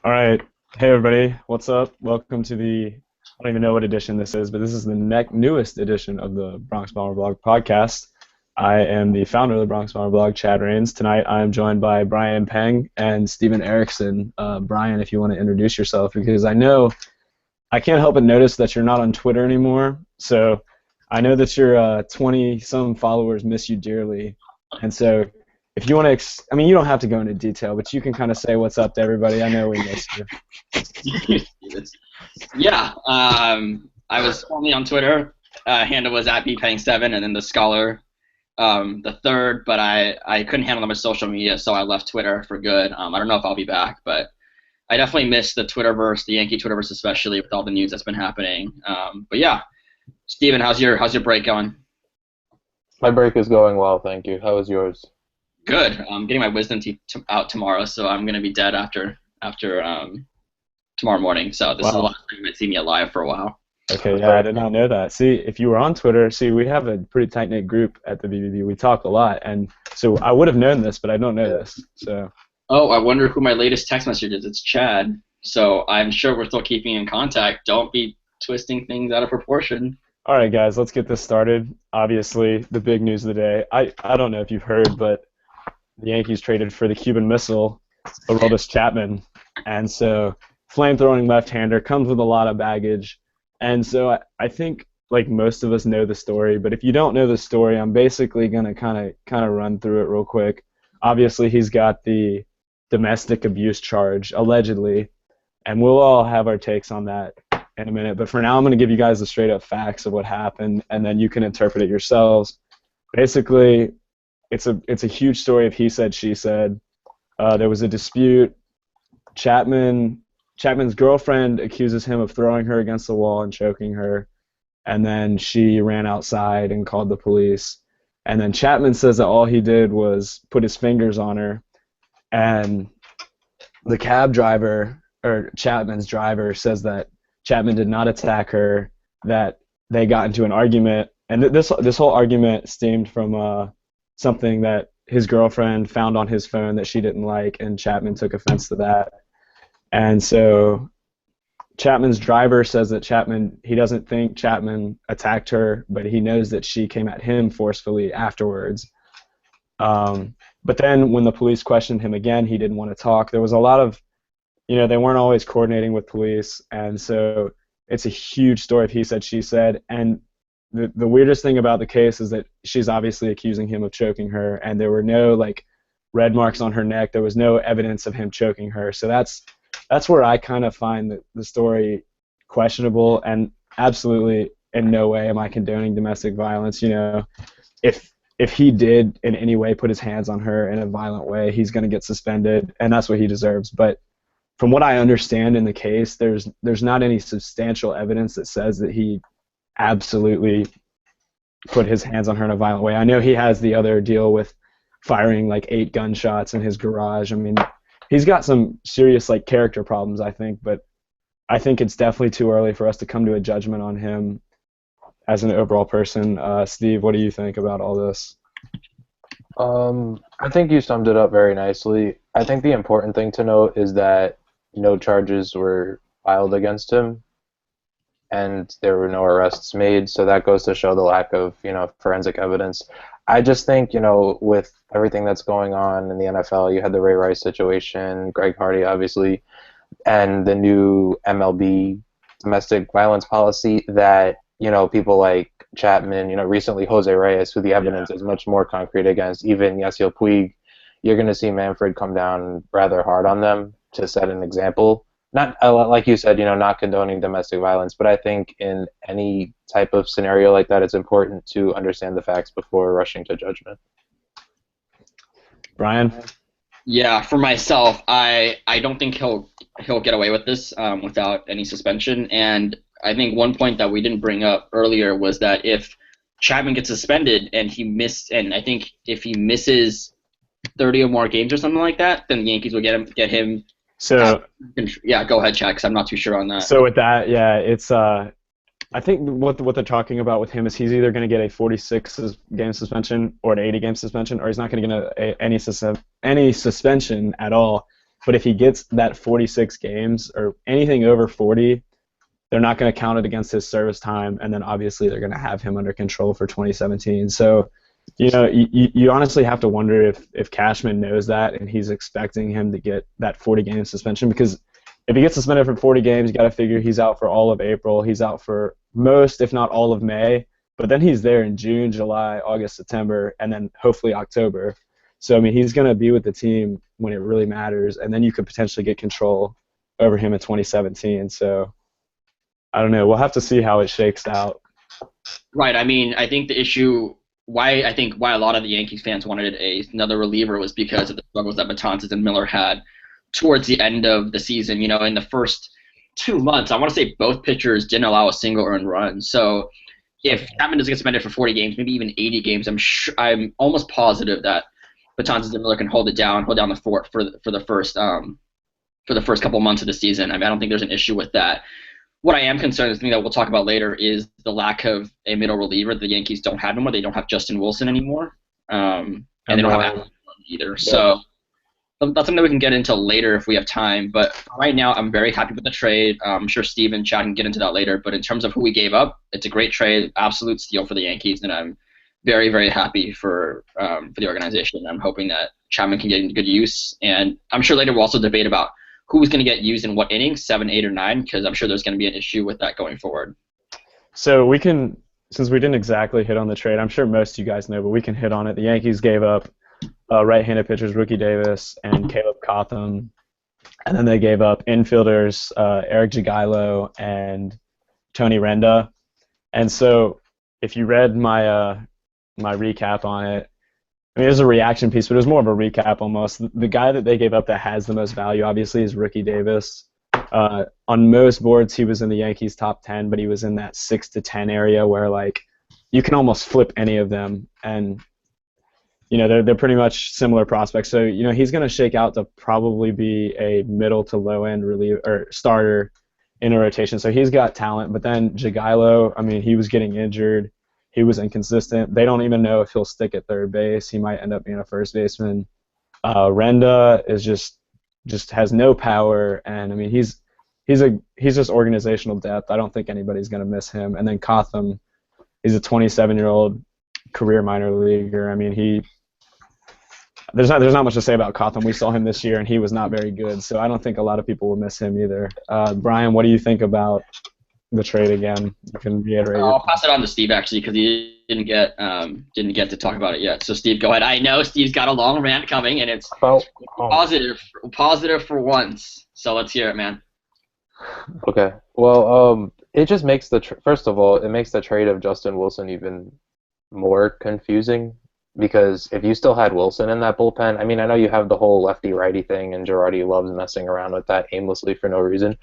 All right. Hey, everybody. What's up? Welcome to I don't even know what edition this is, but this is the newest edition of the Bronx Bomber Blog podcast. I am the founder of the Bronx Bomber Blog, Chad Rains. Tonight, I am joined by Brian Peng and Steven Erickson. Brian, if you want to introduce yourself, because I know I can't help but notice that you're not on Twitter anymore. So I know that your 20-some followers miss you dearly. And so if you want to, I mean, you don't have to go into detail, but you can kind of say what's up to everybody. I know we miss you. Yeah, I was formerly on Twitter. Handle was at bpeng7, and then the Scholar, the third. But I couldn't handle my social media, so I left Twitter for good. I don't know if I'll be back, but I definitely miss the Twitterverse, the Yankee Twitterverse, especially with all the news that's been happening. But yeah, Steven, how's your break going? My break is going well, thank you. How is yours? Good. I'm getting my wisdom teeth out tomorrow, so I'm gonna be dead after tomorrow morning. So this is the last time you might see me alive for a while. Okay, yeah, I did not know that. See, if you were on Twitter, we have a pretty tight-knit group at the BBB. We talk a lot, and so I would have known this, but I don't know this. So. Oh, I wonder who my latest text message is. It's Chad. So I'm sure we're still keeping in contact. Don't be twisting things out of proportion. All right, guys, let's get this started. Obviously, the big news of the day. I don't know if you've heard, but the Yankees traded for the Cuban Missile, Aroldis Chapman, and so flamethrowing left-hander comes with a lot of baggage. And so I think like most of us know the story, but if you don't know the story, I'm basically gonna kind of run through it real quick. Obviously, he's got the domestic abuse charge, allegedly, and we'll all have our takes on that in a minute. But for now, I'm going to give you guys the straight-up facts of what happened, and then you can interpret it yourselves. Basically, it's a huge story of he said, she said. There was a dispute. Chapman's girlfriend accuses him of throwing her against the wall and choking her, and then she ran outside and called the police. And then Chapman says that all he did was put his fingers on her, and the cab driver, or Chapman's driver, says that Chapman did not attack her, that they got into an argument, and this whole argument stemmed from something that his girlfriend found on his phone that she didn't like, and Chapman took offense to that. And so Chapman's driver says that he doesn't think Chapman attacked her, but he knows that she came at him forcefully afterwards. But then when the police questioned him again, he didn't want to talk. There was a lot of, they weren't always coordinating with police, and so it's a huge story of he said, she said. And the weirdest thing about the case is that she's obviously accusing him of choking her, and there were no red marks on her neck. There was no evidence of him choking her. So that's where I kind of find the story questionable, and absolutely in no way am I condoning domestic violence. If he did in any way put his hands on her in a violent way, he's going to get suspended, and that's what he deserves. But from what I understand in the case, there's not any substantial evidence that says that he absolutely put his hands on her in a violent way. I know he has the other deal with firing 8 gunshots in his garage. I mean, he's got some serious character problems, I think, but I think it's definitely too early for us to come to a judgment on him as an overall person. Steve, what do you think about all this? I think you summed it up very nicely. I think the important thing to note is that no charges were filed against him, and there were no arrests made, so that goes to show the lack of, forensic evidence. I just think, with everything that's going on in the NFL, you had the Ray Rice situation, Greg Hardy, obviously, and the new MLB domestic violence policy that, people like Chapman, recently Jose Reyes, who the evidence is much more concrete against, even Yasiel Puig, you're going to see Manfred come down rather hard on them to set an example. Not, like you said, not condoning domestic violence, but I think in any type of scenario like that, it's important to understand the facts before rushing to judgment. Brian? Yeah, for myself, I don't think he'll get away with this without any suspension. And I think one point that we didn't bring up earlier was that if Chapman gets suspended and I think if he misses 30 or more games or something like that, then the Yankees will get him. So yeah, go ahead, Chad, 'cause I'm not too sure on that. So with that, yeah, it's I think what they're talking about with him is he's either going to get a 46-game suspension or an 80-game suspension, or he's not going to get any suspension at all. But if he gets that 46 games or anything over 40, they're not going to count it against his service time, and then obviously they're going to have him under control for 2017. So, you honestly have to wonder if Cashman knows that and he's expecting him to get that 40-game suspension, because if he gets suspended for 40 games, you got to figure he's out for all of April. He's out for most, if not all of May. But then he's there in June, July, August, September, and then hopefully October. So, I mean, he's going to be with the team when it really matters, and then you could potentially get control over him in 2017. So, I don't know. We'll have to see how it shakes out. Right. I mean, I think the issue, why a lot of the Yankees fans wanted another reliever was because of the struggles that Betances and Miller had towards the end of the season. In the first 2 months, I want to say both pitchers didn't allow a single earned run. So if Chapman doesn't get suspended for 40 games, maybe even 80 games, I'm almost positive that Betances and Miller can hold down the fort for the first couple months of the season. I mean, I don't think there's an issue with that. What I am concerned is, something that we'll talk about later, is the lack of a middle reliever. The Yankees don't have anymore. They don't have Justin Wilson anymore, and they don't have Aroldis either. Yeah. So that's something that we can get into later if we have time. But right now, I'm very happy with the trade. I'm sure Steve and Chad can get into that later. But in terms of who we gave up, it's a great trade, absolute steal for the Yankees, and I'm very, very happy for the organization. I'm hoping that Chapman can get into good use, and I'm sure later we'll also debate about who's going to get used in what innings, 7, 8, or 9, because I'm sure there's going to be an issue with that going forward. So we can, since we didn't exactly hit on the trade, I'm sure most of you guys know, but we can hit on it. The Yankees gave up right-handed pitchers Rookie Davis and Caleb Cotham, and then they gave up infielders Eric Jagielo and Tony Renda. And so if you read my my recap on it, I mean, it was a reaction piece, but it was more of a recap almost. The guy that they gave up that has the most value, obviously, is Rookie Davis. On most boards, he was in the Yankees' top 10, but he was in that 6 to 10 area where, like, you can almost flip any of them, and they're pretty much similar prospects. So he's going to shake out to probably be a middle to low end reliever or starter in a rotation. So he's got talent, but then Jagielo, I mean, he was getting injured. He was inconsistent. They don't even know if he'll stick at third base. He might end up being a first baseman. Renda is just has no power, and I mean he's just organizational depth. I don't think anybody's gonna miss him. And then Cotham, he's a 27-year-old career minor leaguer. I mean there's not much to say about Cotham. We saw him this year, and he was not very good. So I don't think a lot of people will miss him either. Brian, what do you think about the trade again? You can reiterate. I'll pass it on to Steve actually, because he didn't get to talk about it yet. So Steve, go ahead. I know Steve's got a long rant coming, and it's positive for once. So let's hear it, man. Okay. Well, it just makes first of all, it makes the trade of Justin Wilson even more confusing, because if you still had Wilson in that bullpen, I mean, I know you have the whole lefty-righty thing, and Girardi loves messing around with that aimlessly for no reason,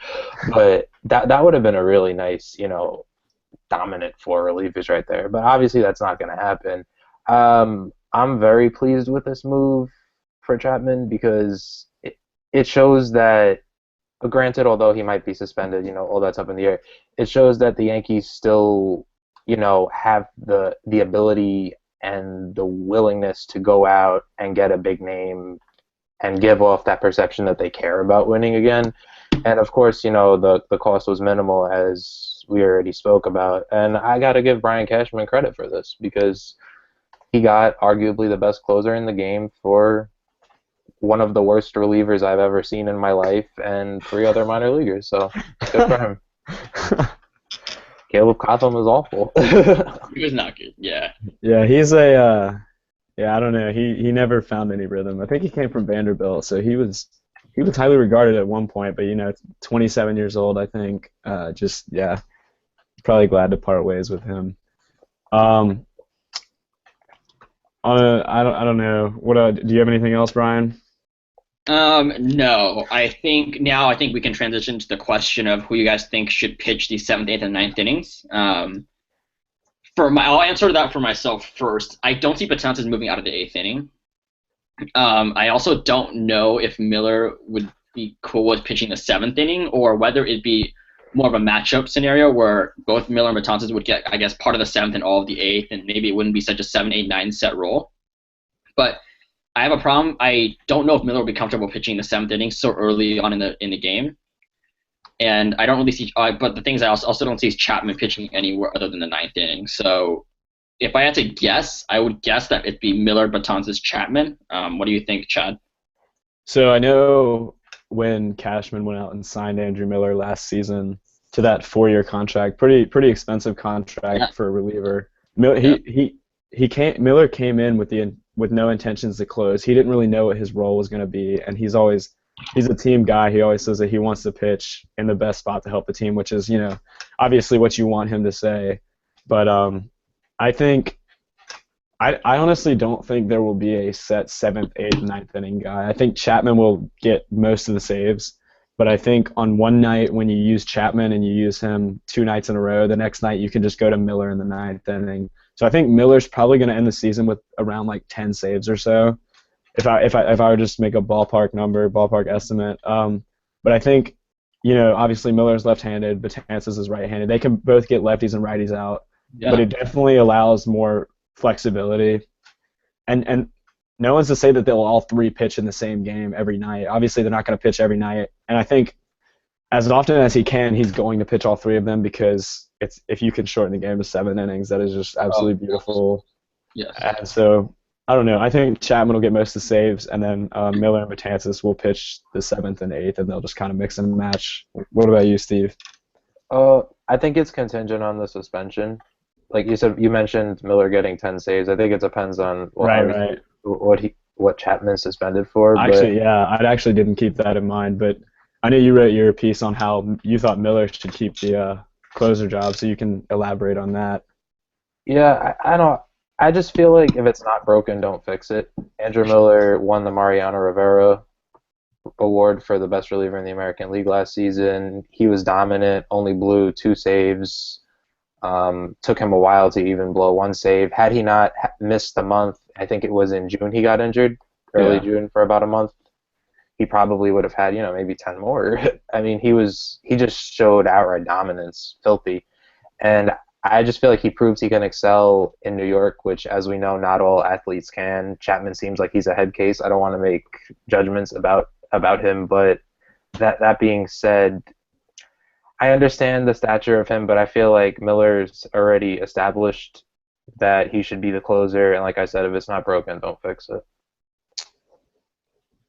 but that would have been a really nice, dominant 4 relievers right there. But obviously that's not going to happen. I'm very pleased with this move for Chapman, because it shows that, granted, although he might be suspended, all that's up in the air, it shows that the Yankees still, have the ability and the willingness to go out and get a big name and give off that perception that they care about winning again. And of course, the cost was minimal, as we already spoke about. And I got to give Brian Cashman credit for this, because he got arguably the best closer in the game for one of the worst relievers I've ever seen in my life and 3 other minor leaguers. So good for him. Caleb Cotham was awful. He was not good. Yeah. Yeah, he's I don't know. He never found any rhythm. I think he came from Vanderbilt, so he was highly regarded at one point, but 27 years old, I think. Probably glad to part ways with him. I don't know. What do you have anything else, Brian? No. I think we can transition to the question of who you guys think should pitch the 7th, 8th, and 9th innings. I'll answer that for myself first. I don't see Betances moving out of the 8th inning. I also don't know if Miller would be cool with pitching the 7th inning, or whether it'd be more of a matchup scenario where both Miller and Betances would get, I guess, part of the 7th and all of the 8th, and maybe it wouldn't be such a 7, 8, 9 set role. But I have a problem. I don't know if Miller will be comfortable pitching the seventh inning so early on in the game, and I don't really see. But the things I also don't see is Chapman pitching anywhere other than the ninth inning. So if I had to guess, I would guess that it'd be Miller, Betances, Chapman. What do you think, Chad? So I know when Cashman went out and signed Andrew Miller last season to that 4-year contract, pretty expensive Yeah. contract for a reliever. Yeah. Miller came in with no intentions to close. He didn't really know what his role was going to be, and he's a team guy. He always says that he wants to pitch in the best spot to help the team, which is obviously what you want him to say. But I think I honestly don't think there will be a set seventh, eighth, ninth inning guy. I think Chapman will get most of the saves, but I think on one night when you use Chapman and you use him 2 nights in a row, the next night you can just go to Miller in the ninth inning. So I think Miller's probably going to end the season with around like 10 saves or so, if I were just make a ballpark estimate. But I think obviously Miller's left-handed, Betances is right-handed. They can both get lefties and righties out, but it definitely allows more flexibility. And no one's to say that they'll all three pitch in the same game every night. Obviously, they're not going to pitch every night. And I think as often as he can, he's going to pitch all three of them because if you can shorten the game to 7 innings, that is just absolutely beautiful. Yes. And so, I don't know. I think Chapman will get most of the saves, and then Miller and Betances will pitch the 7th and 8th, and they'll just kind of mix and match. What about you, Steve? I think it's contingent on the suspension. Like you mentioned Miller getting 10 saves. I think it depends on Right. what Chapman's suspended for. Actually, yeah, I actually didn't keep that in mind, but I know you wrote your piece on how you thought Miller should keep the closer job, so you can elaborate on that. Yeah, I don't. I just feel like if it's not broken, don't fix it. Andrew Miller won the Mariano Rivera award for the best reliever in the American League last season. He was dominant, only blew 2 saves. Took him a while to even blow 1 save. Had he not missed a month, I think it was in June he got injured, early June for about a month, he probably would have had, maybe 10 more. I mean, he just showed outright dominance, filthy. And I just feel like he proves he can excel in New York, which, as we know, not all athletes can. Chapman seems like he's a head case. I don't want to make judgments about him, but that being said, I understand the stature of him, but I feel like Miller's already established that he should be the closer, and like I said, if it's not broken, don't fix it.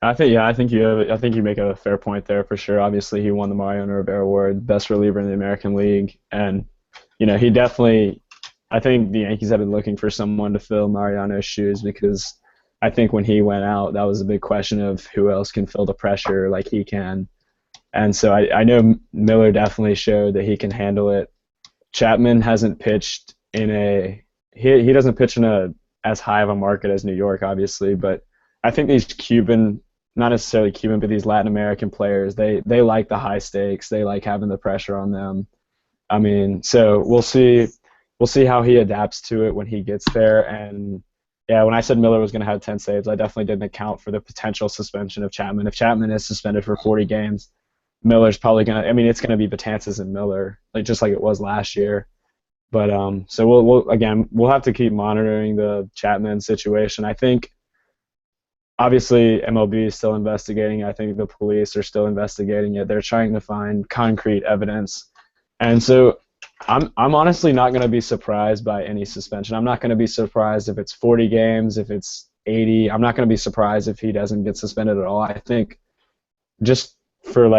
I think you make a fair point there for sure. Obviously, he won the Mariano Rivera Award, best reliever in the American League, and he definitely. I think the Yankees have been looking for someone to fill Mariano's shoes because I think when he went out, that was a big question of who else can fill the pressure like he can. And so I know Miller definitely showed that he can handle it. Chapman hasn't pitched he doesn't pitch in a as high of a market as New York, obviously, but I think these not necessarily Cuban, but these Latin American players, they like the high stakes. They like having the pressure on them. I mean, so we'll see how he adapts to it when he gets there. And yeah, when I said Miller was going to have 10 saves, I definitely didn't account for the potential suspension of Chapman. If Chapman is suspended for 40 games, Miller's probably it's going to be Betances and Miller, just like it was last year. But so we'll have to keep monitoring the Chapman situation. I think obviously MLB is still investigating. I think the police are still investigating it. They're trying to find concrete evidence. And so I'm honestly not going to be surprised by any suspension. I'm not going to be surprised if it's 40 games, if it's 80. I'm not going to be surprised if he doesn't get suspended at all. I think just for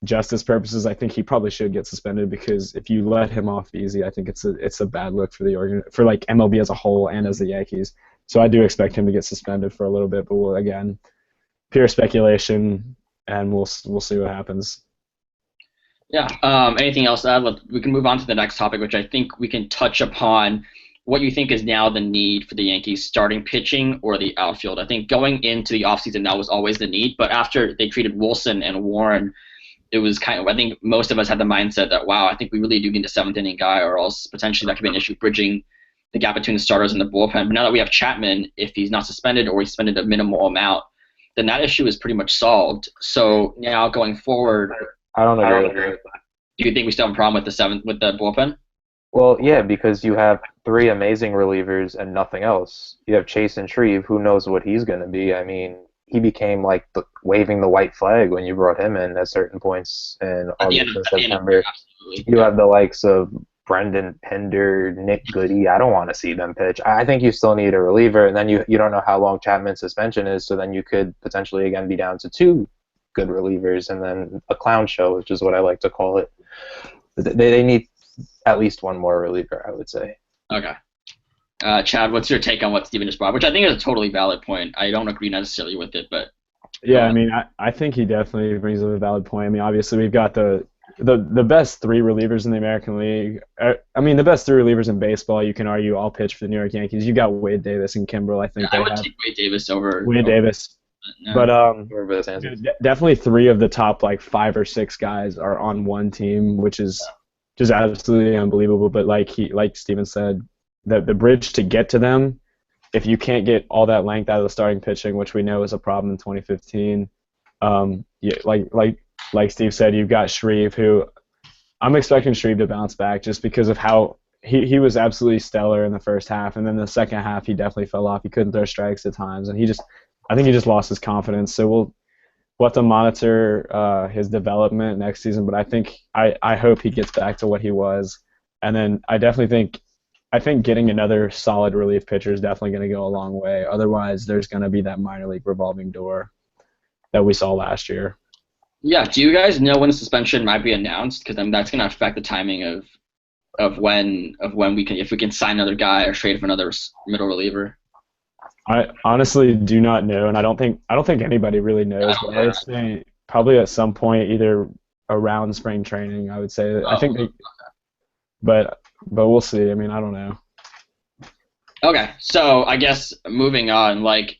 justice purposes, I think he probably should get suspended because if you let him off easy, I think it's a bad look for for MLB as a whole and as the Yankees. So I do expect him to get suspended for a little bit, but again, pure speculation, and we'll see what happens. Yeah. Anything else to add? We can move on to the next topic, which I think we can touch upon what you think is now the need for the Yankees starting pitching or the outfield. I think going into the offseason, that was always the need, but after they treated Wilson and Warren, it was I think most of us had the mindset that, wow, I think we really do need a 7th inning guy, or else potentially that could be an issue bridging the gap between the starters and the bullpen. But now that we have Chapman, if he's not suspended or he's suspended a minimal amount, then that issue is pretty much solved. So now going forward, I don't agree with that. do you think we still have a problem with the bullpen? Well, yeah, because you have three amazing relievers and nothing else. You have Chase and Shreve. Who knows what he's going to be? I mean, he became like waving the white flag when you brought him in at certain points in August and at the end of the September. year, absolutely. You Yeah. have the likes of Brendan Pender, Nick Goody. I don't want to see them pitch. I think you still need a reliever, and then you don't know how long Chapman's suspension is, so then you could potentially again be down to two good relievers, and then a clown show, which is what I like to call it. They need at least one more reliever, I would say. Okay. Chad, what's your take on what Steven just brought? Which I think is a totally valid point. I don't agree necessarily with it, but Yeah, I mean, I think he definitely brings up a valid point. I mean, obviously we've got the best three relievers in the American League. I mean, the best three relievers in baseball. You can argue all pitch for the New York Yankees. You got Wade Davis and Kimbrel. I think I they would have take Wade Davis over Wade Davis. No. But definitely three of the top like 5 or 6 guys are on one team, which is just absolutely unbelievable. But like Steven said, the bridge to get to them, if you can't get all that length out of the starting pitching, which we know is a problem in 2015, yeah, like Steve said, you've got Shreve, who I'm expecting Shreve to bounce back just because of how he was absolutely stellar in the first half, and then the second half he definitely fell off. He couldn't throw strikes at times, and I think he just lost his confidence. So we'll have to monitor his development next season, but I hope he gets back to what he was, and then I think getting another solid relief pitcher is definitely going to go a long way. Otherwise, there's going to be that minor league revolving door that we saw last year. Yeah. Do you guys know when the suspension might be announced? Because that's going to affect the timing of when we can, if we can sign another guy or trade for another middle reliever. I honestly do not know, and I don't think anybody really knows. But I would say probably at some point, either around spring training. I would say. I think but we'll see. I mean, I don't know. Okay, so I guess moving on, like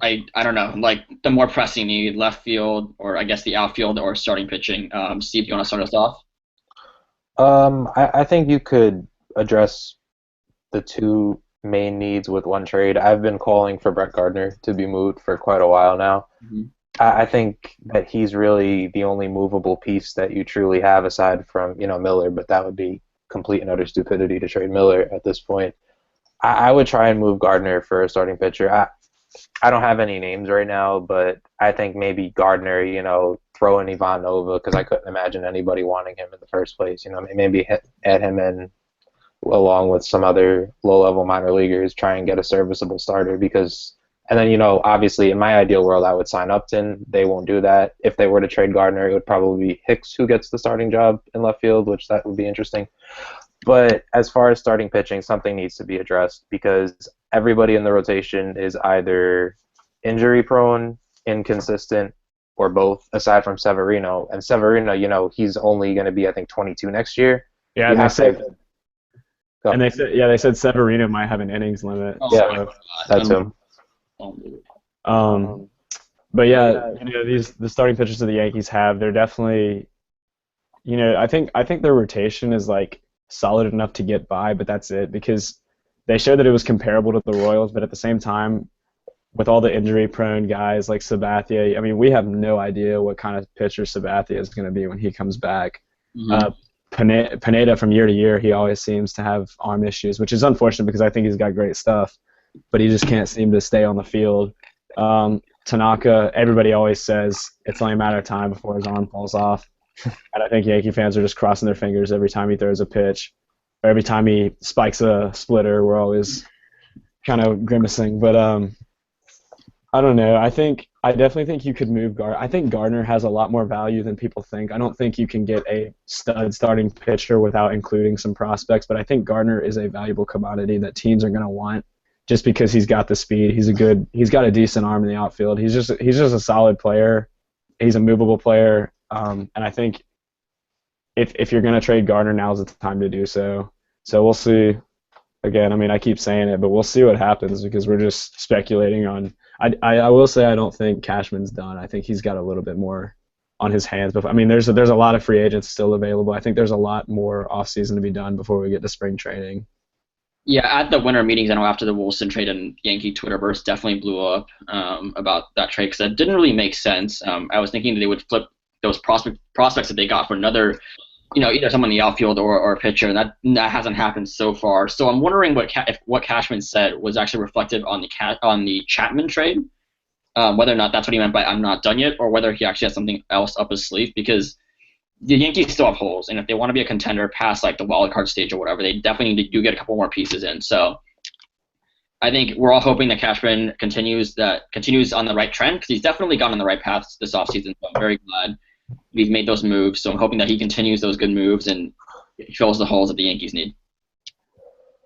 I don't know, like the more pressing need, left field, or I guess the outfield or starting pitching. Steve, do you want to start us off? I think you could address the two main needs with one trade. I've been calling for Brett Gardner to be moved for quite a while now. Mm-hmm. I think that he's really the only movable piece that you truly have aside from, Miller, but that would be complete and utter stupidity to trade Miller at this point. I would try and move Gardner for a starting pitcher. I don't have any names right now, but I think maybe Gardner, throw in Ivan Nova because I couldn't imagine anybody wanting him in the first place. Maybe add him in along with some other low-level minor leaguers, try and get a serviceable starter because – and then, obviously in my ideal world I would sign Upton. They won't do that. If they were to trade Gardner, it would probably be Hicks who gets the starting job in left field, which that would be interesting. But as far as starting pitching, something needs to be addressed because everybody in the rotation is either injury-prone, inconsistent, or both, aside from Severino. And Severino, he's only going to be, I think, 22 next year. Yeah, they said Severino might have an innings limit. Oh, yeah, so. That's him. But yeah, the starting pitchers of the Yankees they're definitely, I think their rotation is like solid enough to get by, but that's it because they showed that it was comparable to the Royals, but at the same time, with all the injury-prone guys like Sabathia, I mean, we have no idea what kind of pitcher Sabathia is going to be when he comes back. Mm-hmm. Pineda, from year to year, he always seems to have arm issues, which is unfortunate because I think he's got great stuff, but he just can't seem to stay on the field. Tanaka, everybody always says it's only a matter of time before his arm falls off, and I think Yankee fans are just crossing their fingers every time he throws a pitch, or every time he spikes a splitter. We're always kind of grimacing, but I don't know. I definitely think you could move Gardner. I think Gardner has a lot more value than people think. I don't think you can get a stud starting pitcher without including some prospects, but I think Gardner is a valuable commodity that teams are going to want just because he's got the speed. He's got a decent arm in the outfield. He's just a solid player. He's a movable player, and I think if you're going to trade Gardner, now's the time to do so. So we'll see. Again, I mean, I keep saying it, but we'll see what happens because we're just speculating on. I will say I don't think Cashman's done. I think he's got a little bit more on his hands. But I mean, there's a lot of free agents still available. I think there's a lot more offseason to be done before we get to spring training. Yeah, at the winter meetings, I know after the Wilson trade and Yankee Twitterverse definitely blew up about that trade because that didn't really make sense. I was thinking that they would flip those prospects that they got for another either someone in the outfield or a pitcher, and that hasn't happened so far. So I'm wondering if what Cashman said was actually reflective on the Chapman trade, whether or not that's what he meant by "I'm not done yet," or whether he actually has something else up his sleeve, because the Yankees still have holes, and if they want to be a contender past like the wild card stage or whatever, they definitely need to get a couple more pieces in. So I think we're all hoping that Cashman continues on the right trend, because he's definitely gone on the right path this offseason. So I'm very glad he's made those moves. So I'm hoping that he continues those good moves and fills the holes that the Yankees need.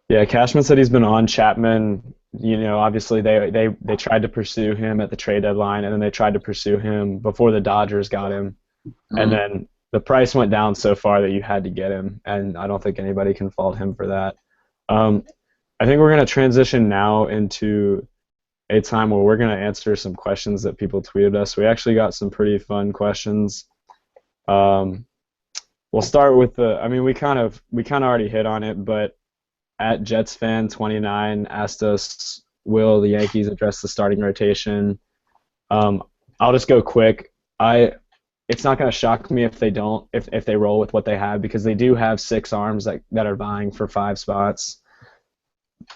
Yeah, Cashman said he's been on Chapman. Obviously they tried to pursue him at the trade deadline, and then they tried to pursue him before the Dodgers got him. Mm-hmm. And then the price went down so far that you had to get him, and I don't think anybody can fault him for that. I think we're going to transition now into a time where we're going to answer some questions that people tweeted us. We actually got some pretty fun questions. We'll start with we kind of already hit on it, but at JetsFan29 asked us, will the Yankees address the starting rotation? I'll just go quick. It's not going to shock me if they don't, if they roll with what they have, because they do have 6 arms that are vying for 5 spots.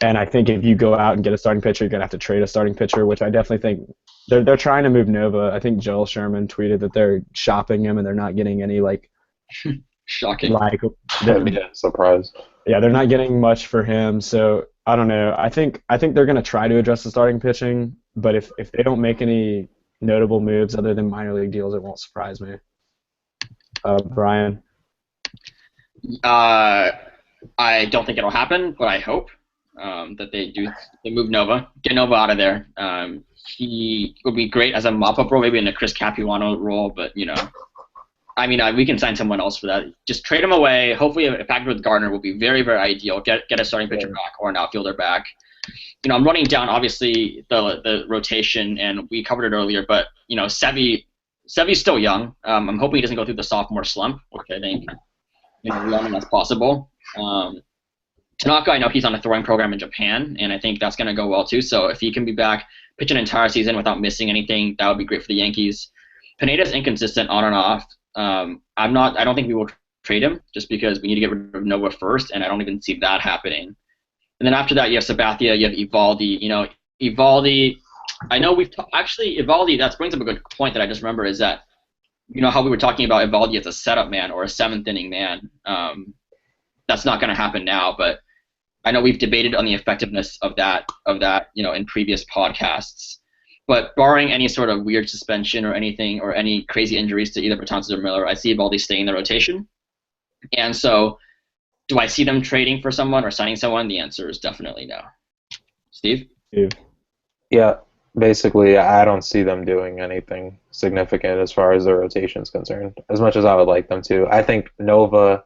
And I think if you go out and get a starting pitcher, you're going to have to trade a starting pitcher, which I definitely think they're trying to move Nova. I think Joel Sherman tweeted that they're shopping him and they're not getting any shocking. Surprise. Yeah, they're not getting much for him. So I don't know. I think they're going to try to address the starting pitching, but if they don't make any notable moves other than minor league deals, it won't surprise me. Brian? I don't think it'll happen, but I hope that they move Nova, get Nova out of there. He would be great as a mop-up role, maybe in a Chris Capuano role, but we can sign someone else for that. Just trade him away. Hopefully a package with Gardner will be very, very ideal. Get a starting pitcher back or an outfielder back. I'm running down obviously the rotation, and we covered it earlier, but Sevy's still young. I'm hoping he doesn't go through the sophomore slump, which I think that's possible. Tanaka, I know he's on a throwing program in Japan, and I think that's going to go well too. So if he can be back, pitch an entire season without missing anything, that would be great for the Yankees. Pineda's inconsistent on and off. I don't think we will trade him, just because we need to get rid of Nova first, and I don't even see that happening. And then after that, you have Sabathia, you have Evaldi. Evaldi, I know Evaldi, that brings up a good point that I just remember, is that, how we were talking about Evaldi as a setup man or a 7th inning man. That's not going to happen now, but I know we've debated on the effectiveness of that, in previous podcasts. But barring any sort of weird suspension or anything, or any crazy injuries to either Betances or Miller, I see Evaldi staying in the rotation. And so, do I see them trading for someone or signing someone? The answer is definitely no. Steve? Yeah, basically, I don't see them doing anything significant as far as the rotation is concerned, as much as I would like them to. I think Nova,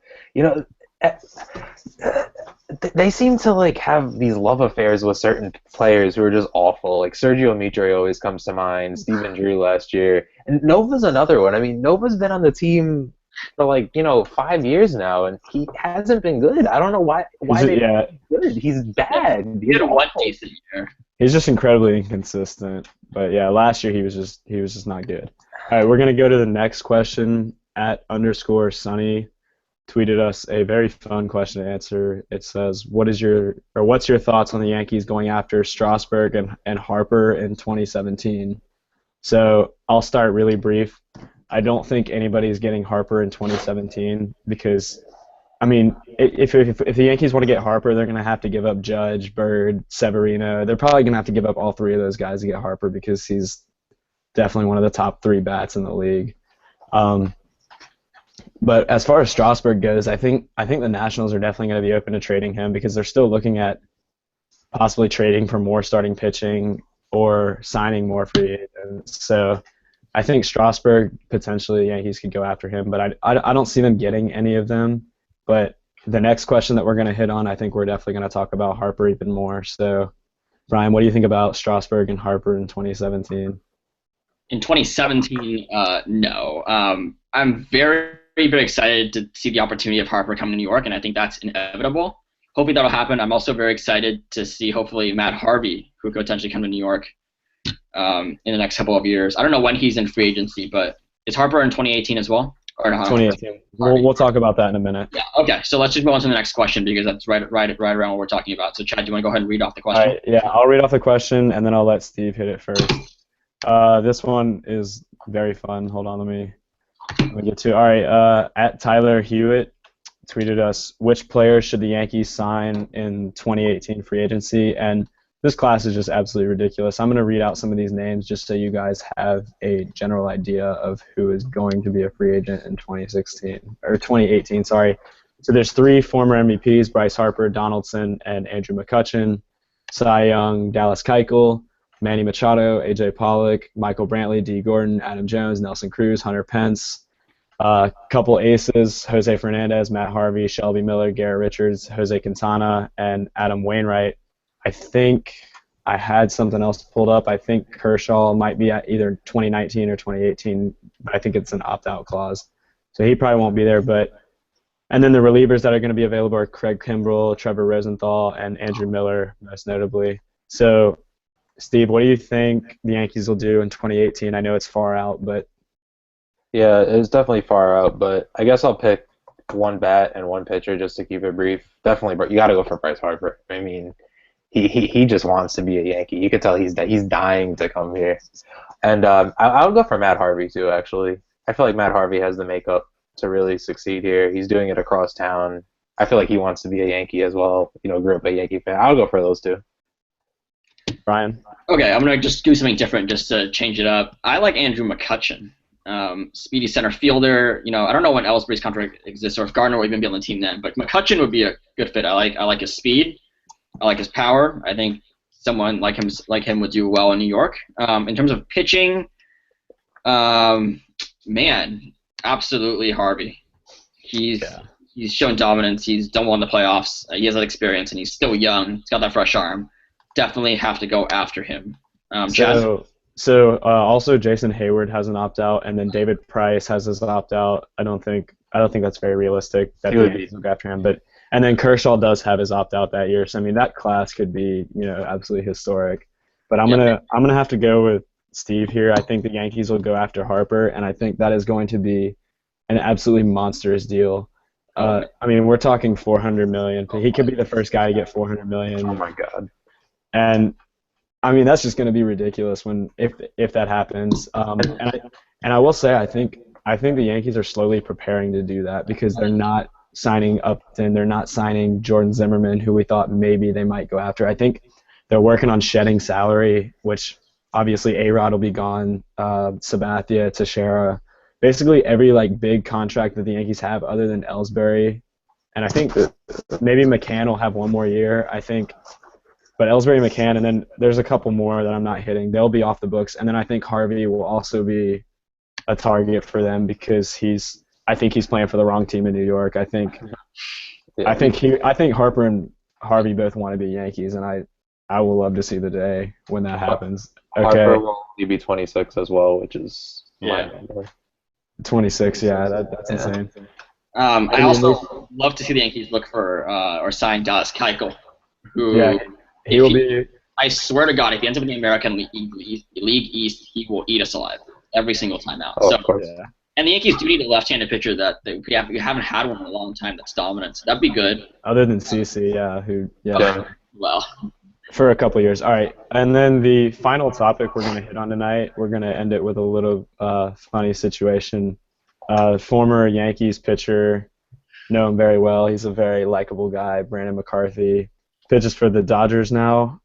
they seem to have these love affairs with certain players who are just awful. Like Sergio Mitre always comes to mind, Steven Drew last year, and Nova's another one. I mean, Nova's been on the team for 5 years now, and he hasn't been good. I don't know why they don't good. He's bad. He had one decent year. He's just incredibly inconsistent. But yeah, last year he was just not good. All right, we're gonna go to the next question. @_Sunny tweeted us a very fun question to answer. It says, what's your thoughts on the Yankees going after Strasburg and Harper in 2017? So I'll start really brief. I don't think anybody's getting Harper in 2017 because, if the Yankees want to get Harper, they're going to have to give up Judge, Bird, Severino. They're probably going to have to give up all 3 of those guys to get Harper, because he's definitely one of the top 3 bats in the league. But as far as Strasburg goes, I think the Nationals are definitely going to be open to trading him, because they're still looking at possibly trading for more starting pitching or signing more free agents. So I think Strasburg, potentially the Yankees could go after him, but I don't see them getting any of them. But the next question that we're going to hit on, I think we're definitely going to talk about Harper even more. So, Brian, what do you think about Strasburg and Harper in 2017? In 2017, no. I'm very, very excited to see the opportunity of Harper coming to New York, and I think that's inevitable. Hopefully that'll happen. I'm also very excited to see, hopefully, Matt Harvey, who could potentially come to New York in the next couple of years. I don't know when he's in free agency, but is Harper in 2018 as well? Or no? 2018. We'll talk about that in a minute. Yeah. Okay. So let's just move on to the next question because that's right around what we're talking about. So Chad, do you want to go ahead and read off the question? All right. Yeah, I'll read off the question and then I'll let Steve hit it first. This one is very fun. Hold on, let me get to it. All right. At Tyler Hewitt tweeted us, which players should the Yankees sign in 2018 free agency? And this class is just absolutely ridiculous. I'm going to read out some of these names just so you guys have a general idea of who is going to be a free agent in 2018. Sorry. So there's 3 former MVPs: Bryce Harper, Donaldson, and Andrew McCutchen. Cy Young, Dallas Keuchel, Manny Machado, AJ Pollock, Michael Brantley, D. Gordon, Adam Jones, Nelson Cruz, Hunter Pence. Couple aces: Jose Fernandez, Matt Harvey, Shelby Miller, Garrett Richards, Jose Quintana, and Adam Wainwright. I think I had something else pulled up. I think Kershaw might be at either 2019 or 2018, but I think it's an opt-out clause. So he probably won't be there. And then the relievers that are going to be available are Craig Kimbrell, Trevor Rosenthal, and Andrew Miller, most notably. So, Steve, what do you think the Yankees will do in 2018? I know it's far out, but... Yeah, it's definitely far out, but I guess I'll pick one bat and one pitcher just to keep it brief. Definitely, but you got to go for Bryce Harper. I mean, he just wants to be a Yankee. You can tell he's dying to come here. And I'll go for Matt Harvey too. Actually, I feel like Matt Harvey has the makeup to really succeed here. He's doing it across town. I feel like he wants to be a Yankee as well. You know, grew up a Yankee fan. I'll go for those two. Brian? Okay, I'm going to just do something different just to change it up. I like Andrew McCutchen. Speedy center fielder. You know, I don't know when Ellsbury's contract exists or if Gardner will even be on the team then, but McCutchen would be a good fit. I like his speed. I like his power. I think someone like him would do well in New York. In terms of pitching, man, absolutely Harvey. He's shown dominance. He's done well in the playoffs. He has that experience, and he's still young. He's got that fresh arm. Definitely have to go after him. So also Jason Hayward has an opt-out, and then David Price has his opt-out. I don't think that's very realistic that the Yankees will go after him. And then Kershaw does have his opt-out that year. So I mean that class could be absolutely historic. But I'm gonna have to go with Steve here. I think the Yankees will go after Harper, and I think that is going to be an absolutely monstrous deal. I mean, we're talking $400 million. He could be the first guy to get $400 million. Oh my God! And I mean, that's just going to be ridiculous if that happens. And I will say, I think the Yankees are slowly preparing to do that because they're not signing Upton, they're not signing Jordan Zimmerman, who we thought maybe they might go after. I think they're working on shedding salary, which obviously A-Rod will be gone, Sabathia, Teixeira, basically every big contract that the Yankees have other than Ellsbury, and I think that maybe McCann will have one more year. I think. But Ellsbury, McCann, and then there's a couple more that I'm not hitting. They'll be off the books, and then I think Harvey will also be a target for them because I think he's playing for the wrong team in New York. I think Harper and Harvey both want to be Yankees, and I will love to see the day when that happens. Okay. Harper will only be 26 as well, which is my number. 26, yeah, that's insane. I also love to see the Yankees look for or sign Dallas Keuchel, who. Yeah. He will be. I swear to God, if he ends up in the American League East, he will eat us alive every single time out. Oh, of course. Yeah. And the Yankees do need a left-handed pitcher that we haven't had one in a long time that's dominant. So that'd be good. Other than CC, Well. For a couple of years. All right. And then the final topic we're going to hit on tonight, we're going to end it with a little funny situation. Former Yankees pitcher, know him very well. He's a very likable guy, Brandon McCarthy. Pitches for the Dodgers now.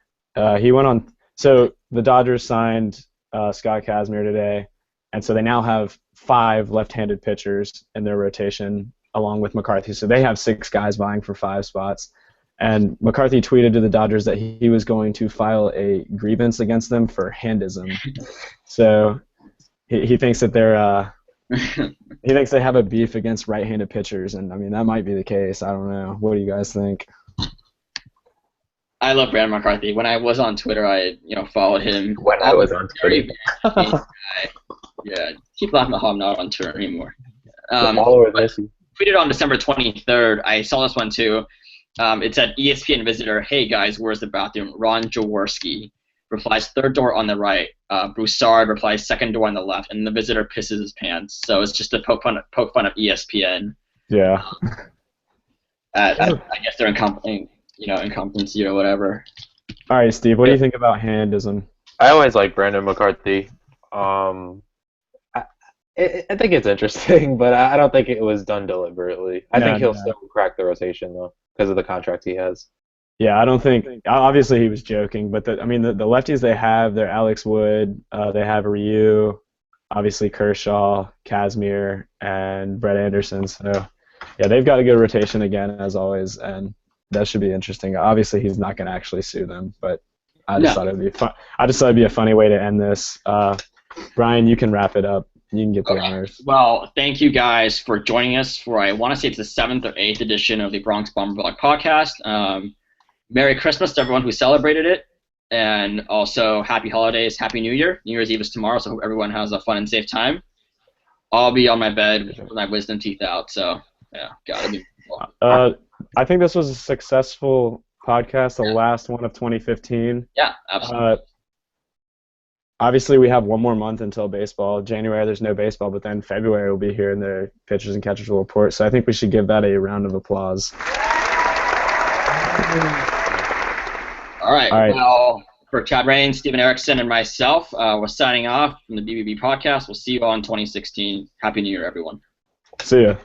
He went on. So the Dodgers signed Scott Kazmir today, and so they now have 5 left-handed pitchers in their rotation along with McCarthy. So they have 6 guys vying for 5 spots. And McCarthy tweeted to the Dodgers that he was going to file a grievance against them for handism. So he thinks that he thinks they have a beef against right-handed pitchers, and I mean that might be the case. I don't know. What do you guys think? I love Brandon McCarthy. When I was on Twitter, I followed him. When I was on Twitter. Yeah, keep laughing at how I'm not on Twitter anymore. Tweeted on December 23rd. I saw this one too. It said ESPN visitor, "Hey guys, where's the bathroom?" Ron Jaworski replies third door on the right. Broussard replies second door on the left, and the visitor pisses his pants. So it's just to poke fun of ESPN. Yeah. I guess they're incompetency or whatever. All right, Steve. What do you think about handism? I always like Brandon McCarthy. I think it's interesting, but I don't think it was done deliberately. I think he'll still crack the rotation though, because of the contract he has. Yeah, I don't think. Obviously, he was joking, but the lefties they have, they're Alex Wood, they have Ryu, obviously Kershaw, Kazmir, and Brett Anderson. So, yeah, they've got a good rotation again as always, and that should be interesting. Obviously, he's not going to actually sue them, but I just thought it'd be fun. I just thought it'd be a funny way to end this. Brian, you can wrap it up. You can get the honors. Well, thank you guys for joining us for, I want to say it's the 7th or 8th edition of the Bronx Bomber Blog podcast. Merry Christmas to everyone who celebrated it, and also Happy Holidays, Happy New Year. New Year's Eve is tomorrow, so I hope everyone has a fun and safe time. I'll be on my bed with my wisdom teeth out, so yeah, gotta be cool. I think this was a successful podcast, the last one of 2015. Yeah, absolutely. Obviously, we have one more month until baseball. January, there's no baseball, but then February will be here, and the pitchers and catchers will report. So I think we should give that a round of applause. All right. Well, for Chad Rain, Steven Erickson, and myself, we're signing off from the BBB podcast. We'll see you all in 2016. Happy New Year, everyone. See ya.